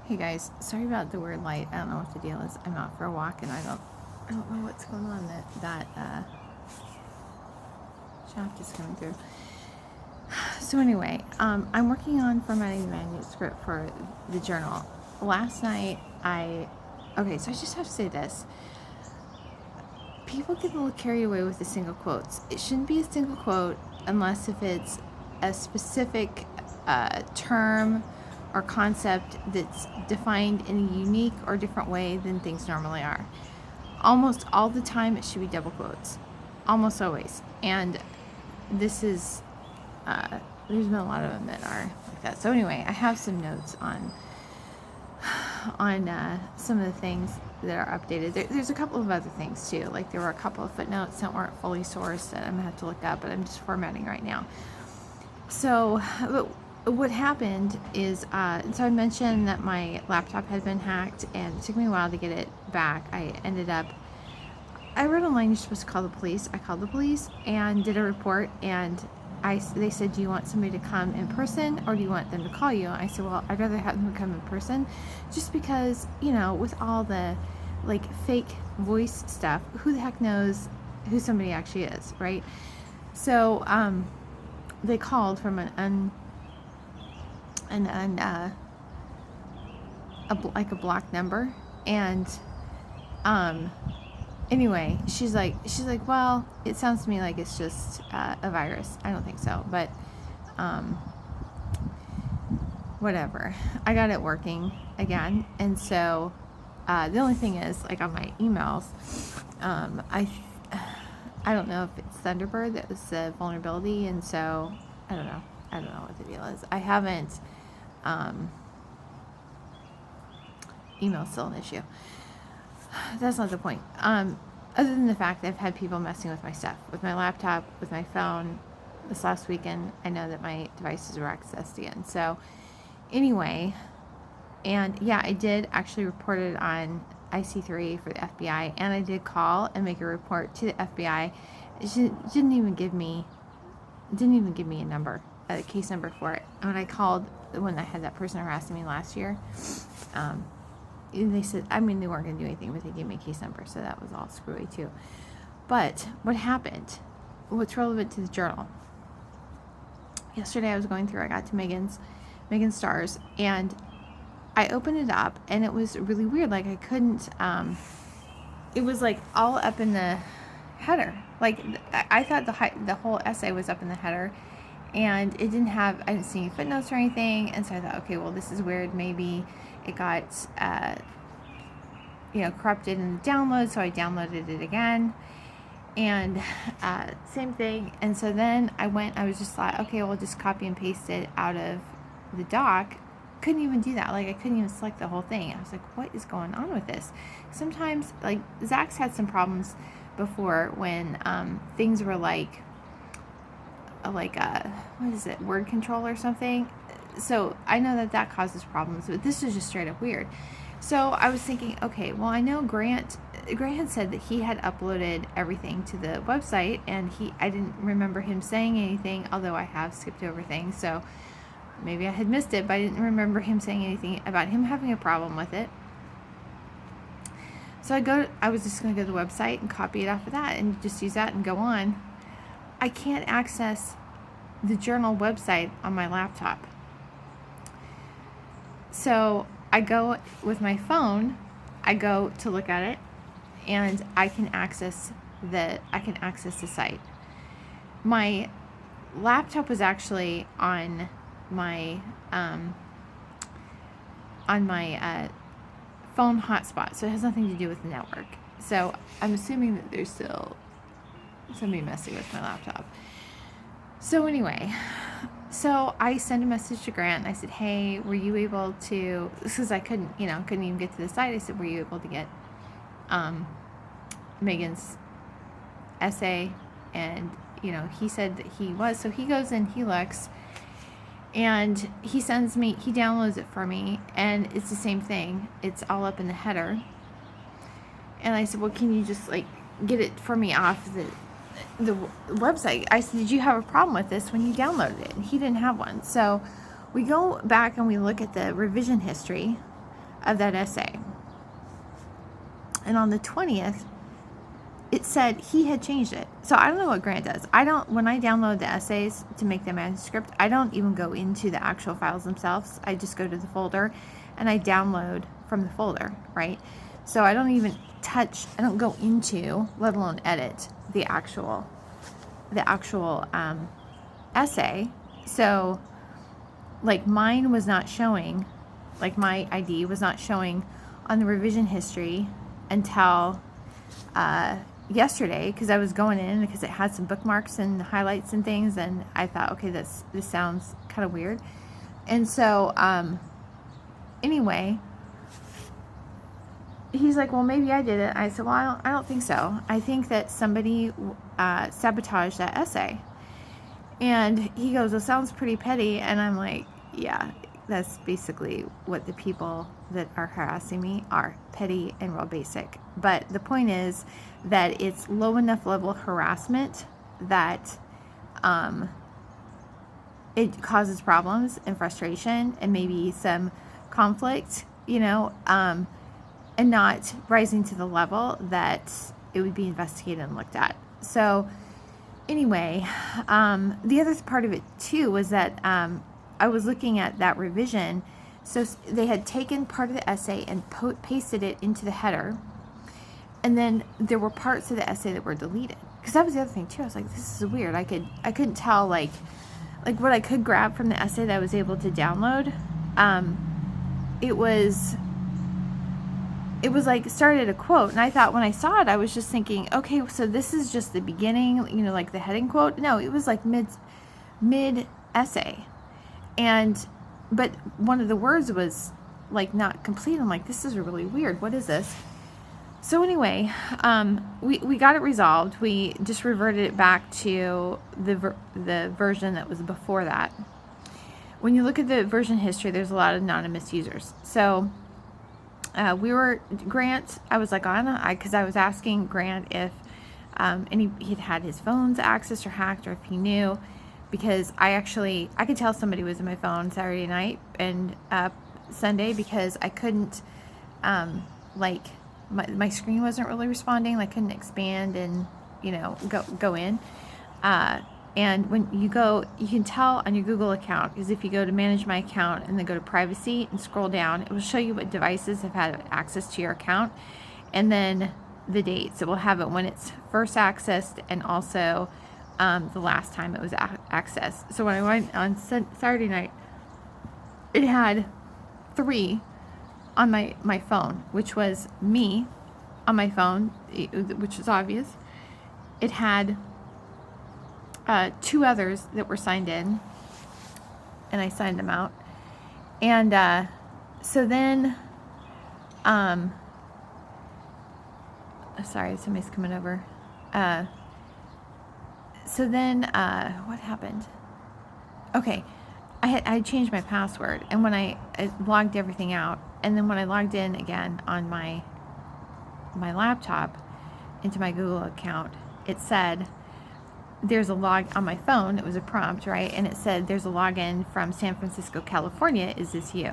Hey guys, sorry about the weird light. I don't know what the deal is. I'm out for a walk and I don't know what's going on. That shaft is coming through. So anyway, I'm working on formatting the manuscript for the journal. Last night so I just have to say this. People get a little carried away with the single quotes. It shouldn't be a single quote unless if it's a specific term or concept that's defined in a unique or different way than things normally are. Almost all the time it should be double quotes. Almost always. And this is, there's been a lot of them that are like that. So anyway, I have some notes on some of the things that are updated. There's a couple of other things too. Like there were a couple of footnotes that weren't fully sourced that I'm gonna have to look up, but I'm just formatting right now. So what happened is, so I mentioned that my laptop had been hacked and it took me a while to get it back. I read online you're supposed to call the police. I called the police and did a report, and they said, do you want somebody to come in person or do you want them to call you? I said, well, I'd rather have them come in person just because, with all the like fake voice stuff, who the heck knows who somebody actually is, right? So they called from a blocked number, and anyway, she's like, well, it sounds to me like it's just a virus. I don't think so, but whatever. I got it working again, and so the only thing is, like on my emails, I don't know if it's Thunderbird that was the vulnerability, and so I don't know what the deal is. I haven't. Email's still an issue. That's not the point. Other than the fact that I've had people messing with my stuff, with my laptop, with my phone. This last weekend, I know that my devices were accessed again. So anyway, and yeah, I did actually report it on IC3 for the FBI, and I did call and make a report to the FBI. It didn't even give me a number, a case number for it. When I called, when I had that person harassing me last year, they said, they weren't going to do anything, but they gave me a case number, so that was all screwy too. But what happened, what's relevant to the journal, yesterday I was going through, I got to Megan Stars, and I opened it up, and it was really weird. Like I couldn't, it was like all up in the header. Like I thought the whole essay was up in the header, and I didn't see any footnotes or anything, and so I thought, okay, well, this is weird. Maybe it got, corrupted in the download, so I downloaded it again, and same thing. And so then I was just like, okay, well, just copy and paste it out of the doc. Couldn't even do that. Like I couldn't even select the whole thing. I was like, what is going on with this? Sometimes, like Zach's had some problems before when things were like what is it, word control or something. So I know that causes problems, but this is just straight up weird. So I was thinking, okay, well, I know Grant had said that he had uploaded everything to the website, and I didn't remember him saying anything, although I have skipped over things, so maybe I had missed it, but I didn't remember him saying anything about him having a problem with it. So I was just going to go to the website and copy it off of that and just use that and go on. I can't access the journal website on my laptop. So I go with my phone, I go to look at it, and I can access the site. My laptop was actually on my phone hotspot, so it has nothing to do with the network. So I'm assuming that there's still somebody messing with my laptop. So anyway, so I sent a message to Grant, and I said, hey, were you able to, because I couldn't even get to the site, I said, were you able to get Megan's essay? And he said that he was. So he goes in, he looks, and he downloads it for me, and it's the same thing. It's all up in the header. And I said, well, can you just get it for me off the website? I said, did you have a problem with this when you downloaded it? And he didn't have one. So we go back and we look at the revision history of that essay. And on the 20th, it said he had changed it. So I don't know what Grant does. When I download the essays to make the manuscript, I don't even go into the actual files themselves. I just go to the folder and I download from the folder, right? So I don't even I don't go into, let alone edit the actual essay. So like mine was not showing, like my ID was not showing on the revision history until yesterday, because I was going in because it had some bookmarks and highlights and things, and I thought, okay, this sounds kind of weird. And so anyway, he's like, well, maybe I did it. I said, well, I don't think so. I think that somebody sabotaged that essay. And he goes, it sounds pretty petty. And I'm like, yeah, that's basically what the people that are harassing me are, petty and real basic. But the point is that it's low enough level harassment that it causes problems and frustration and maybe some conflict, and not rising to the level that it would be investigated and looked at. So anyway, the other part of it too was that I was looking at that revision. So they had taken part of the essay and pasted it into the header. And then there were parts of the essay that were deleted. Because that was the other thing too. I was like, this is weird. I couldn't tell like what I could grab from the essay that I was able to download. It was like started a quote, and I thought when I saw it, I was just thinking, okay, so this is just the beginning, like the heading quote. No, it was like mid essay, but one of the words was like not complete. I'm like, this is really weird. What is this? So anyway, we got it resolved. We just reverted it back to the version that was before that. When you look at the version history, there's a lot of anonymous users. So Grant, I was like because I was asking Grant if he'd had his phone's accessed or hacked, or if he knew, because I could tell somebody was in my phone Saturday night and Sunday, because I couldn't, my screen wasn't really responding. I couldn't expand and, go in. And when you can tell on your Google account, because if you go to manage my account and then go to privacy and scroll down, it will show you what devices have had access to your account, and then the dates. It will have it when it's first accessed and also the last time it was accessed. So when I went on Saturday night, it had 3 on my phone, which was me on my phone, which is obvious. It had 2 others that were signed in, and I signed them out. And so then, sorry, somebody's coming over. So then, what happened? Okay, I changed my password, and when I logged everything out, and then when I logged in again on my laptop into my Google account, it said, there's a log on my phone. It was a prompt, right? And it said, there's a login from San Francisco, California. Is this you?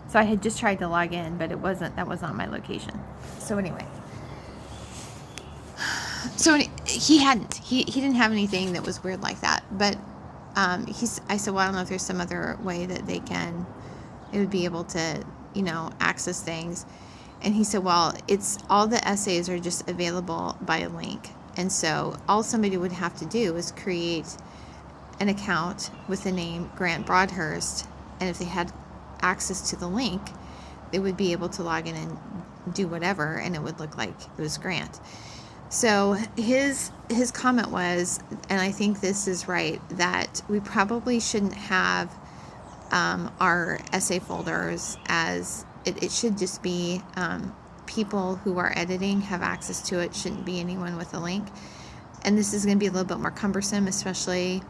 So I had just tried to log in, but that wasn't my location. So anyway, so he didn't have anything that was weird like that. But I said, well, I don't know if there's some other way that it would be able to, access things. And he said, well, all the essays are just available by a link. And so all somebody would have to do is create an account with the name Grant Broadhurst, and if they had access to the link, they would be able to log in and do whatever, and it would look like it was Grant. So his comment was, and I think this is right, that we probably shouldn't have our essay folders as it should just be people who are editing have access to it. Shouldn't be anyone with a link. And this is going to be a little bit more cumbersome, especially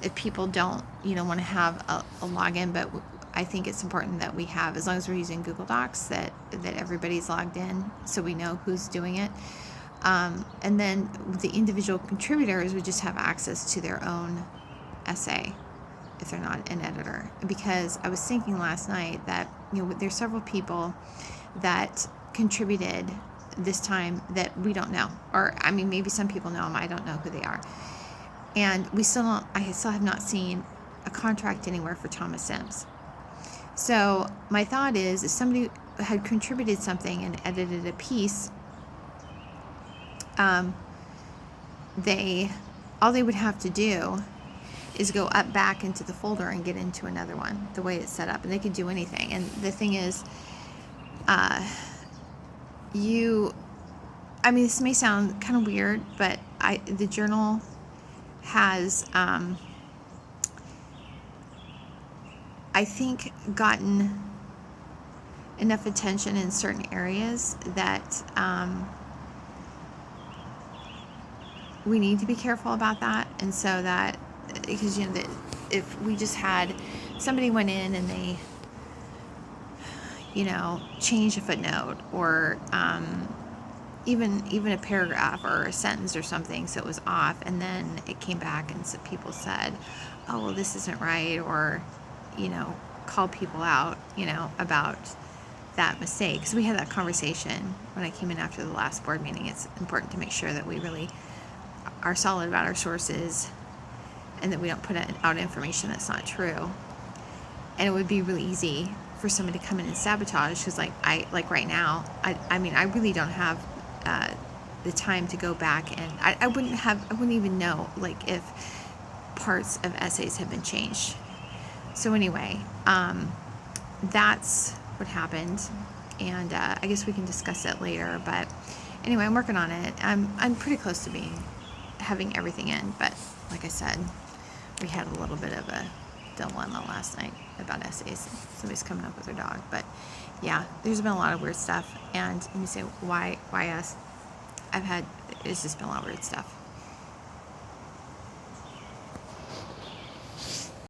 if people don't want to have a login. But I think it's important that we have, as long as we're using Google Docs, that everybody's logged in so we know who's doing it. And then the individual contributors would just have access to their own essay if they're not an editor, because I was thinking last night that, there's several people that contributed this time that we don't know, or I mean, maybe some people know them. I don't know who they are, and I still have not seen a contract anywhere for Thomas Sims. So my thought is, if somebody had contributed something and edited a piece, all they would have to do is go up back into the folder and get into another one, the way it's set up, and they could do anything. And the thing is, this may sound kind of weird, but the journal has, I think, gotten enough attention in certain areas that we need to be careful about that. And so that, because if we just had somebody went in and they change a footnote, or even a paragraph or a sentence or something, so it was off, and then it came back and people said, oh, well, this isn't right, or called people out about that mistake. Because we had that conversation when I came in after the last board meeting. It's important to make sure that we really are solid about our sources, and that we don't put out information that's not true. And it would be really easy for somebody to come in and sabotage, because right now, I really don't have the time to go back, and I wouldn't even know if parts of essays have been changed. So anyway, that's what happened, and I guess we can discuss it later. But anyway, I'm working on it. I'm pretty close to having everything in, but like I said, we had a little bit of a dilemma last night about essays. Somebody's coming up with their dog, but yeah, there's been a lot of weird stuff. And let me say, why us? It's just been a lot of weird stuff.